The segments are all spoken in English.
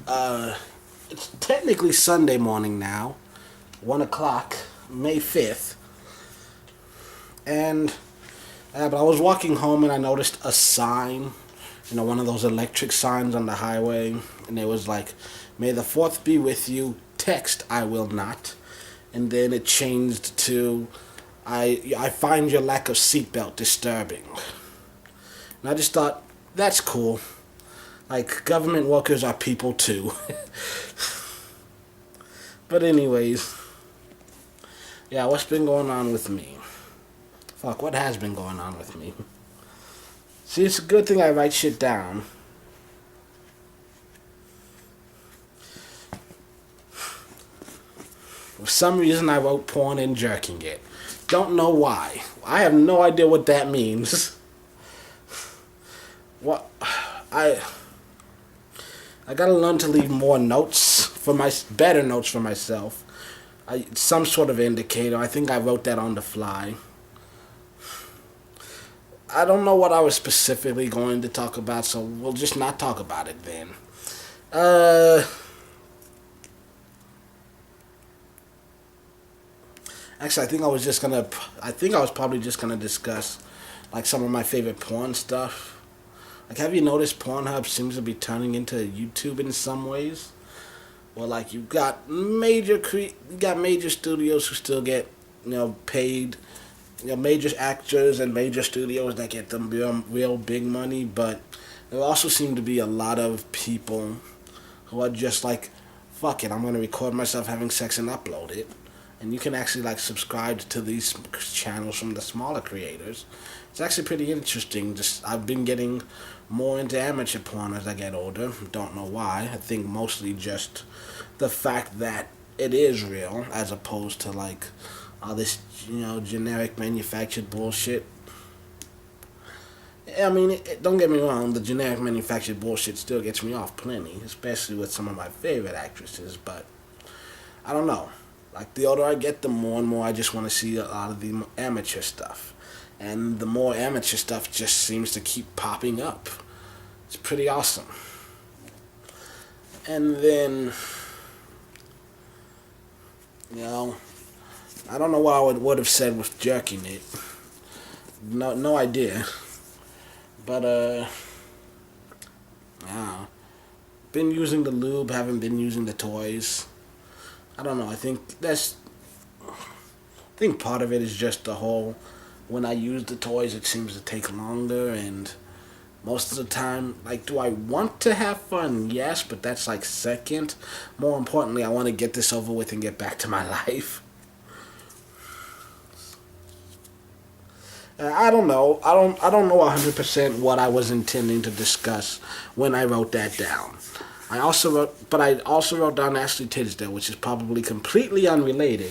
It's technically Sunday morning now, 1 o'clock, May 5th. And, but I was walking home and I noticed a sign, one of those electric signs on the highway. And it was like, "May the 4th be with you, text I will not." And then it changed to, I find your lack of seatbelt disturbing. And I just thought, that's cool. Like, government workers are people too. But anyways, yeah, what's been going on with me? Fuck, what has been going on with me? See, it's a good thing I write shit down. For some reason, I wrote porn and jerking it. Don't know why. I have no idea what that means. What? I gotta learn to leave more notes better notes for myself. Some sort of indicator. I think I wrote that on the fly. I don't know what I was specifically going to talk about, so we'll just not talk about it then. Actually, I think I was probably just gonna discuss, like, some of my favorite porn stuff. Like, have you noticed Pornhub seems to be turning into YouTube in some ways? Well, like, you got major studios who still get, paid, major actors and major studios that get them real big money, but there also seem to be a lot of people who are just like, fuck it, I'm gonna record myself having sex and upload it. And you can actually, like, subscribe to these channels from the smaller creators. It's actually pretty interesting. I've been getting more into amateur porn as I get older. Don't know why. I think mostly just the fact that it is real, as opposed to, like, all this, generic manufactured bullshit. I mean, don't get me wrong, the generic manufactured bullshit still gets me off plenty, especially with some of my favorite actresses, but I don't know. Like, the older I get, the more and more I just want to see a lot of the amateur stuff. And the more amateur stuff just seems to keep popping up. It's pretty awesome. And then, I don't know what I would have said with jerking it. No idea. But, been using the lube, haven't been using the toys. I don't know, I think part of it is just the whole, when I use the toys, it seems to take longer, and most of the time, like, do I want to have fun? Yes, but that's, like, second. More importantly, I want to get this over with and get back to my life. I don't know. I don't know 100% what I was intending to discuss when I wrote that down. I also wrote down Ashley Tisdale, which is probably completely unrelated,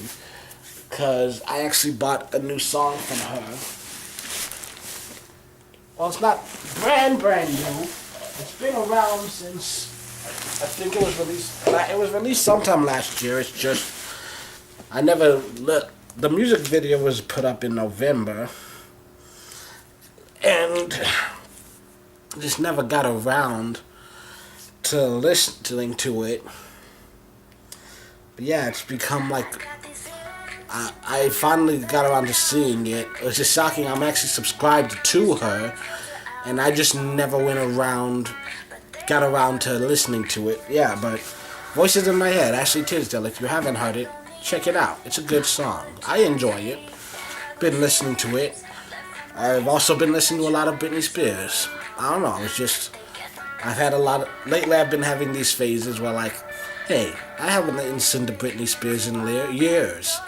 because I actually bought a new song from her. Well, it's not brand new. It's been around since, I think it was released. It was released sometime last year. It's just, I never looked. The music video was put up in November, and just never got around to listening to it. But yeah, it's become like, I finally got around to seeing it. It was just shocking. I'm actually subscribed to her, and I just never got around to listening to it. Yeah, but Voices in My Head, Ashley Tisdale. If you haven't heard it, check it out. It's a good song. I enjoy it. Been listening to it. I've also been listening to a lot of Britney Spears. I don't know, it's just, lately I've been having these phases where, like, hey, I haven't listened to Britney Spears in years.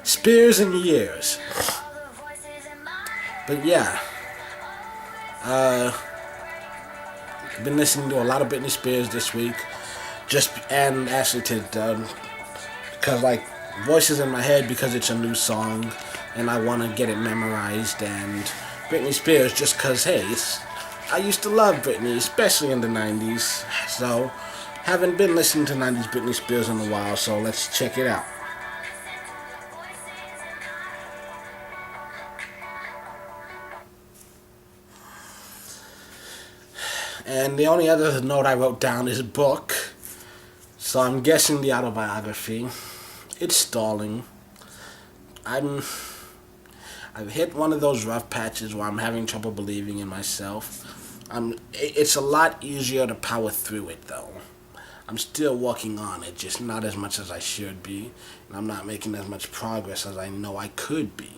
Spears in years. But yeah, I've been listening to a lot of Britney Spears this week, and Ashley Tisdale, because, like, Voices in My Head, because it's a new song, and I want to get it memorized, and Britney Spears just because, hey, I used to love Britney, especially in the 90s, so haven't been listening to 90s Britney Spears in a while, so let's check it out. And the only other note I wrote down is book. So I'm guessing the autobiography. It's stalling. I've hit one of those rough patches where I'm having trouble believing in myself. It's a lot easier to power through it though. I'm still working on it, just not as much as I should be. And I'm not making as much progress as I know I could be.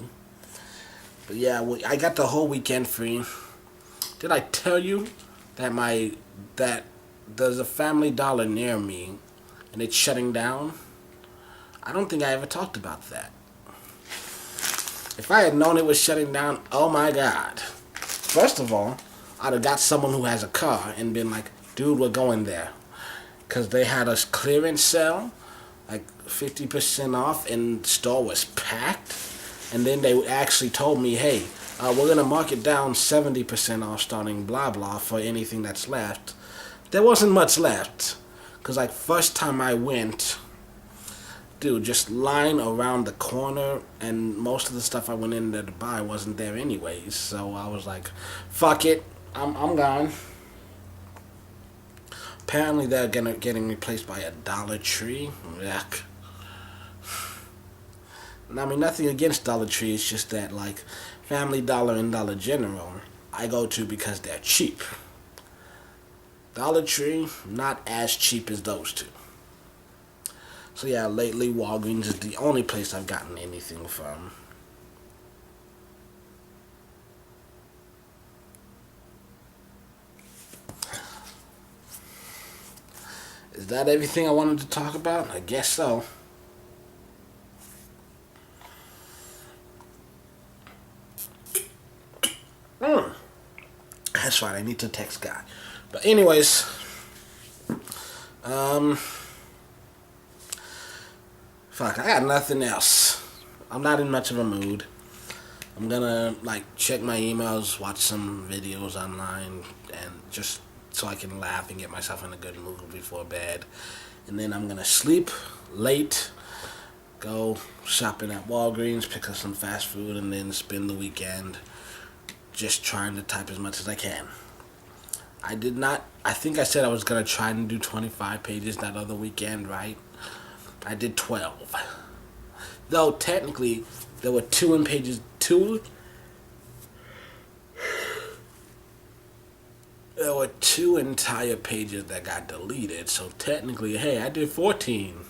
But yeah, I got the whole weekend free. Did I tell you that there's a Family Dollar near me and it's shutting down? I don't think I ever talked about that. If I had known it was shutting down, oh my god. First of all, I'd have got someone who has a car and been like, dude, we're going there. Because they had a clearance sale, like 50% off, and the store was packed. And then they actually told me, hey, we're going to mark it down 70% off starting blah blah for anything that's left. There wasn't much left. Because like first time I went, dude, just line around the corner, and most of the stuff I went in there to buy wasn't there anyways. So I was like, fuck it, I'm gone. Apparently they're getting replaced by a Dollar Tree. Yuck. I mean, nothing against Dollar Tree, it's just that, like, Family Dollar and Dollar General, I go to because they're cheap. Dollar Tree, not as cheap as those two. So yeah, lately Walgreens is the only place I've gotten anything from. Is that everything I wanted to talk about? I guess so. That's right, I need to text Guy. But anyways, fuck, I got nothing else. I'm not in much of a mood. I'm gonna, like, check my emails, watch some videos online, and just so I can laugh and get myself in a good mood before bed. And then I'm gonna sleep late, go shopping at Walgreens, pick up some fast food, and then spend the weekend just trying to type as much as I can. I think I said I was gonna try and do 25 pages that other weekend, right? I did 12. Though technically there were two entire pages that got deleted, so technically, hey, I did 14.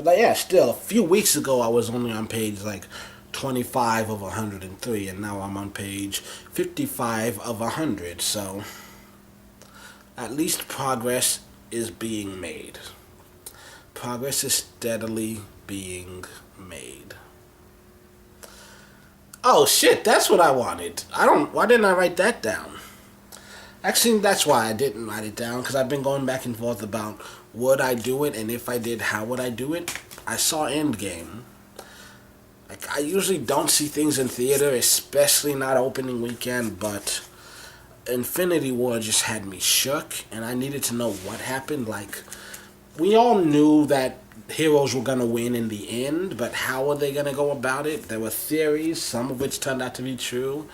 But yeah, still, a few weeks ago I was only on page like 25 of 103, and now I'm on page 55 of 100, so at least progress is being made. Progress is steadily being made. Oh shit, that's what I wanted. Why didn't I write that down? Actually, that's why I didn't write it down, because I've been going back and forth about would I do it, and if I did, how would I do it? I saw Endgame. Like, I usually don't see things in theater, especially not opening weekend, but Infinity War just had me shook, and I needed to know what happened. Like, we all knew that heroes were going to win in the end, but how were they going to go about it? There were theories, some of which turned out to be true.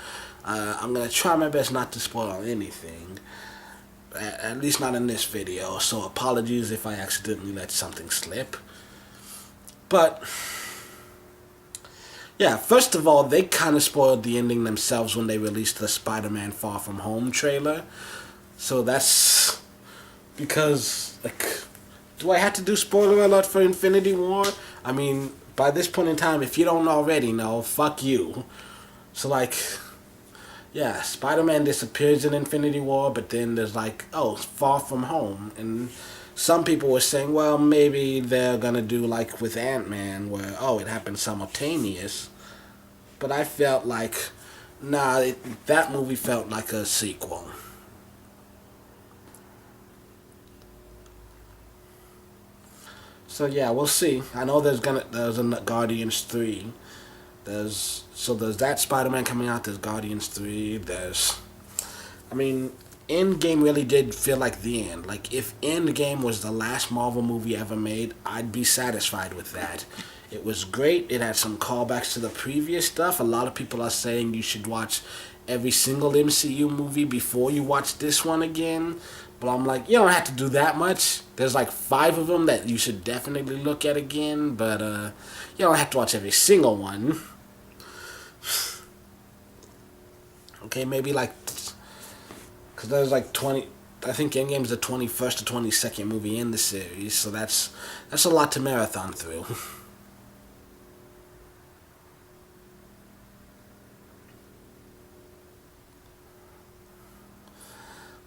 I'm going to try my best not to spoil anything, at least not in this video, so apologies if I accidentally let something slip. But yeah, first of all, they kind of spoiled the ending themselves when they released the Spider-Man Far From Home trailer. So that's because, like, do I have to do spoiler alert for Infinity War? I mean, by this point in time, if you don't already know, fuck you. So, like, yeah, Spider-Man disappears in Infinity War, but then there's like, oh, Far From Home. And some people were saying, well, maybe they're going to do like with Ant-Man, where, oh, it happened simultaneous. But I felt like, nah, that movie felt like a sequel. So yeah, we'll see. I know there's a Guardians 3. There's that Spider-Man coming out, there's Guardians 3, Endgame really did feel like the end. Like, if Endgame was the last Marvel movie ever made, I'd be satisfied with that. It was great. It had some callbacks to the previous stuff. A lot of people are saying you should watch every single MCU movie before you watch this one again. But I'm like, you don't have to do that much. There's like 5 of them that you should definitely look at again. But you don't have to watch every single one. Okay, maybe like... Because there's like 20... I think Endgame is the 21st or 22nd movie in the series. So that's a lot to marathon through.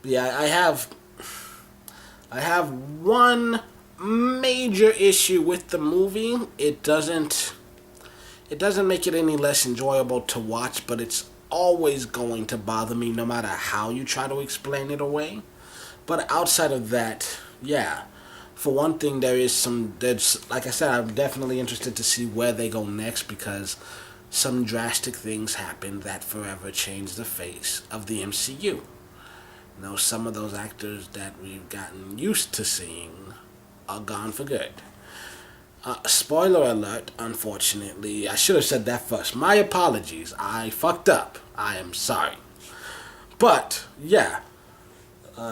Yeah, I have one major issue with the movie. It doesn't make it any less enjoyable to watch, but it's always going to bother me no matter how you try to explain it away. But outside of that, yeah. For one thing, there's like I said, I'm definitely interested to see where they go next because some drastic things happened that forever changed the face of the MCU. Now, some of those actors that we've gotten used to seeing are gone for good. Spoiler alert, unfortunately. I should have said that first. My apologies. I fucked up. I am sorry. But, yeah.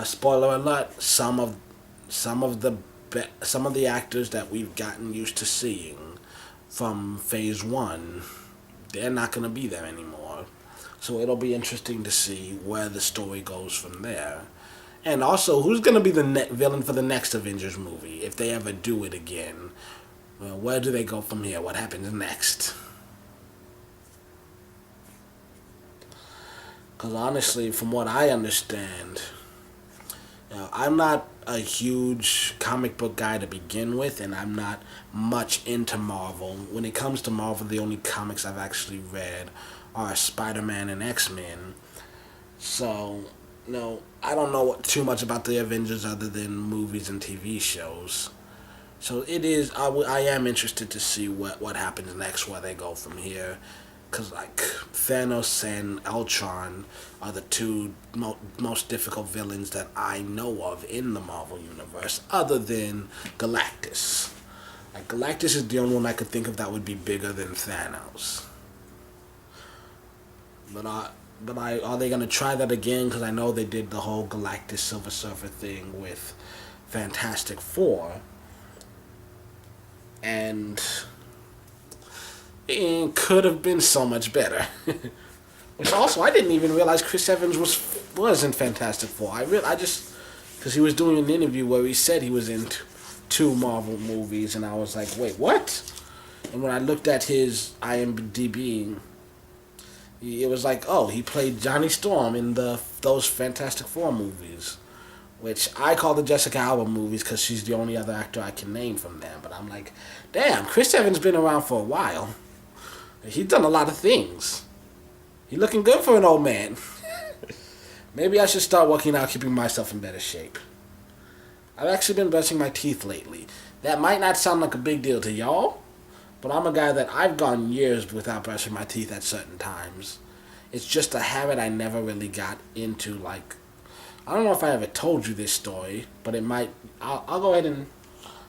Spoiler alert, some of the actors that we've gotten used to seeing from Phase 1, they're not going to be there anymore. So it'll be interesting to see where the story goes from there. And also, who's going to be the villain for the next Avengers movie, if they ever do it again? Well, where do they go from here? What happens next? Because honestly, from what I understand, I'm not a huge comic book guy to begin with, and I'm not much into Marvel. When it comes to Marvel, the only comics I've actually read are Spider-Man and X-Men. So, I don't know too much about the Avengers other than movies and TV shows. So it is, I am interested to see what happens next, where they go from here. Because, like, Thanos and Ultron are the two most difficult villains that I know of in the Marvel Universe, other than Galactus. Like, Galactus is the only one I could think of that would be bigger than Thanos. But are they gonna try that again? Because I know they did the whole Galactus Silver Surfer thing with Fantastic Four, and it could have been so much better. Which also, I didn't even realize Chris Evans was in Fantastic Four. I just because he was doing an interview where he said he was in 2 Marvel movies, and I was like, wait, what? And when I looked at his IMDb, it was like, oh, he played Johnny Storm in those Fantastic Four movies, which I call the Jessica Alba movies because she's the only other actor I can name from them. But I'm like, damn, Chris Evans been around for a while. He's done a lot of things. He looking good for an old man. Maybe I should start working out, keeping myself in better shape. I've actually been brushing my teeth lately. That might not sound like a big deal to y'all, but I'm a guy that I've gone years without brushing my teeth at certain times. It's just a habit I never really got into. Like, I don't know if I ever told you this story, but it might. I'll go ahead and.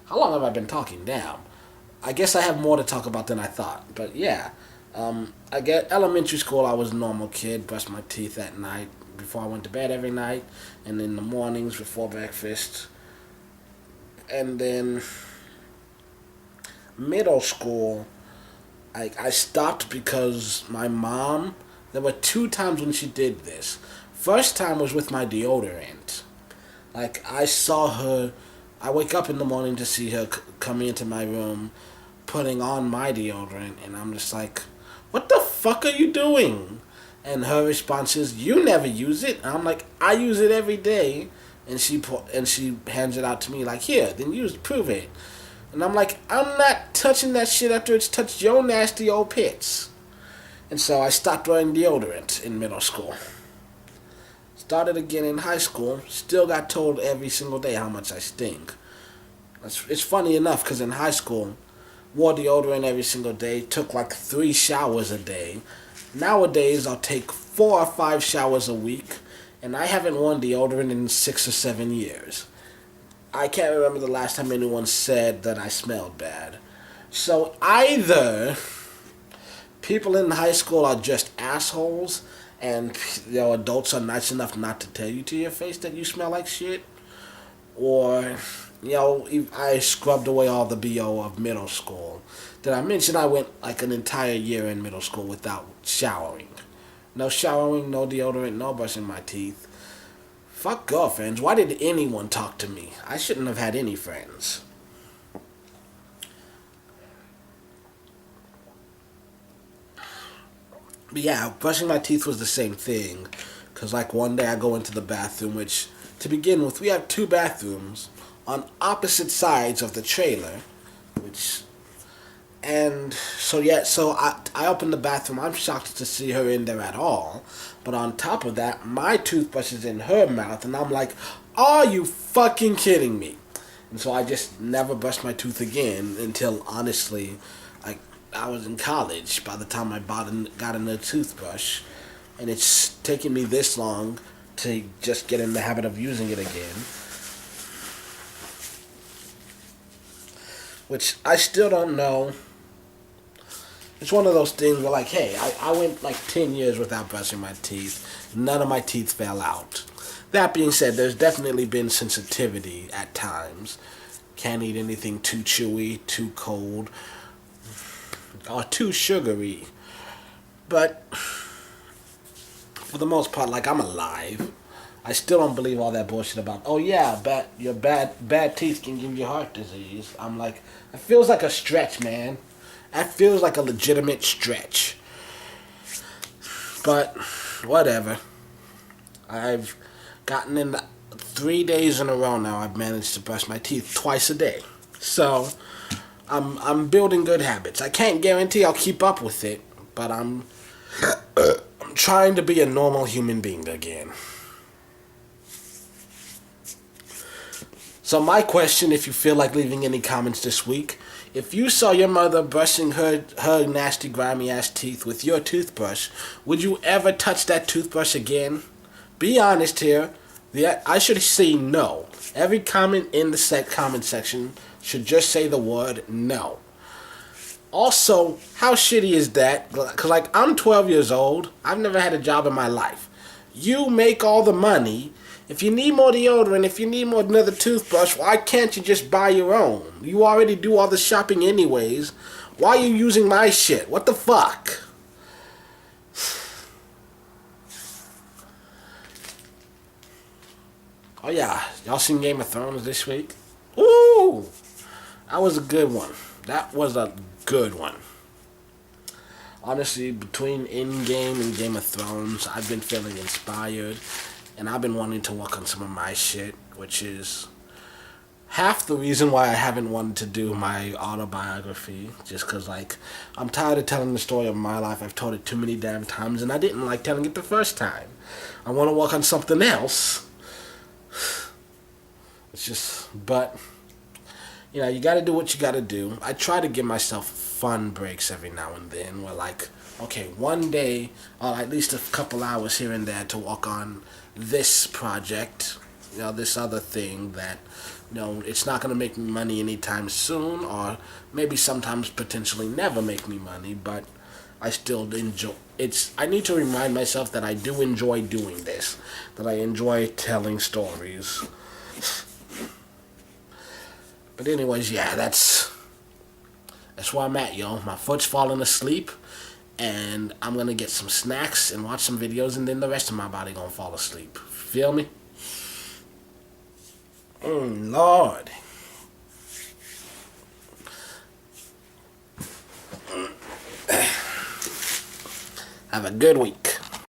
How long have I been talking? Damn. I guess I have more to talk about than I thought. But yeah, I get elementary school. I was a normal kid. Brushed my teeth at night before I went to bed every night, and in the mornings before breakfast. And then middle school, I stopped because my mom. There were 2 times when she did this. First time was with my deodorant. Like, I saw her. I wake up in the morning to see her coming into my room, putting on my deodorant, and I'm just like, what the fuck are you doing? And her response is, you never use it. And I'm like, I use it every day. And she hands it out to me like, here, then prove it. And I'm like, I'm not touching that shit after it's touched your nasty old pits. And so I stopped wearing deodorant in middle school. Started again in high school. Still got told every single day how much I stink. It's funny enough because in high school, wore deodorant every single day. Took like 3 showers a day. Nowadays, I'll take 4 or 5 showers a week. And I haven't worn deodorant in 6 or 7 years. I can't remember the last time anyone said that I smelled bad. So either people in high school are just assholes, and adults are nice enough not to tell you to your face that you smell like shit, or if I scrubbed away all the BO of middle school. Did I mention I went like an entire year in middle school without showering? No showering, no deodorant, no brushing my teeth. Fuck girlfriends. Why did anyone talk to me? I shouldn't have had any friends. But yeah, brushing my teeth was the same thing. Because, like, one day I go into the bathroom, which, to begin with, we have two bathrooms on opposite sides of the trailer. Which. And so, yeah, so I open the bathroom. I'm shocked to see her in there at all. But on top of that, my toothbrush is in her mouth. And I'm like, are you fucking kidding me? And so I just never brushed my tooth again until, honestly, like, I was in college by the time I got a new toothbrush. And it's taken me this long to just get in the habit of using it again. Which I still don't know. It's one of those things where, like, hey, I went like 10 years without brushing my teeth. None of my teeth fell out. That being said, there's definitely been sensitivity at times. Can't eat anything too chewy, too cold, or too sugary. But for the most part, like, I'm alive. I still don't believe all that bullshit about, oh yeah, your bad teeth can give you heart disease. I'm like, it feels like a stretch, man. That feels like a legitimate stretch. But whatever. I've gotten in 3 days in a row now. I've managed to brush my teeth twice a day. So I'm building good habits. I can't guarantee I'll keep up with it, but I'm trying to be a normal human being again. So my question, if you feel like leaving any comments this week, if you saw your mother brushing her nasty, grimy ass teeth with your toothbrush, would you ever touch that toothbrush again? Be honest here. I should say no. Every comment in the comment section should just say the word no. Also, how shitty is that? Because, like, I'm 12 years old. I've never had a job in my life. You make all the money. If you need more deodorant, if you need another toothbrush, why can't you just buy your own? You already do all the shopping anyways. Why are you using my shit? What the fuck? Oh yeah, y'all seen Game of Thrones this week? Ooh! That was a good one. That was a good one. Honestly, between Endgame and Game of Thrones, I've been feeling inspired. And I've been wanting to work on some of my shit, which is half the reason why I haven't wanted to do my autobiography. Just because, like, I'm tired of telling the story of my life. I've told it too many damn times, and I didn't like telling it the first time. I want to work on something else. It's just, but, you got to do what you got to do. I try to give myself fun breaks every now and then where, like, okay, one day, or at least a couple hours here and there to work on this project, this other thing that, it's not going to make me money anytime soon, or maybe sometimes potentially never make me money, but I still enjoy I need to remind myself that I do enjoy doing this, that I enjoy telling stories. But anyways, yeah, that's where I'm at, yo. My foot's falling asleep, and I'm gonna get some snacks and watch some videos, and then the rest of my body gonna fall asleep. Feel me? Lord. Have a good week.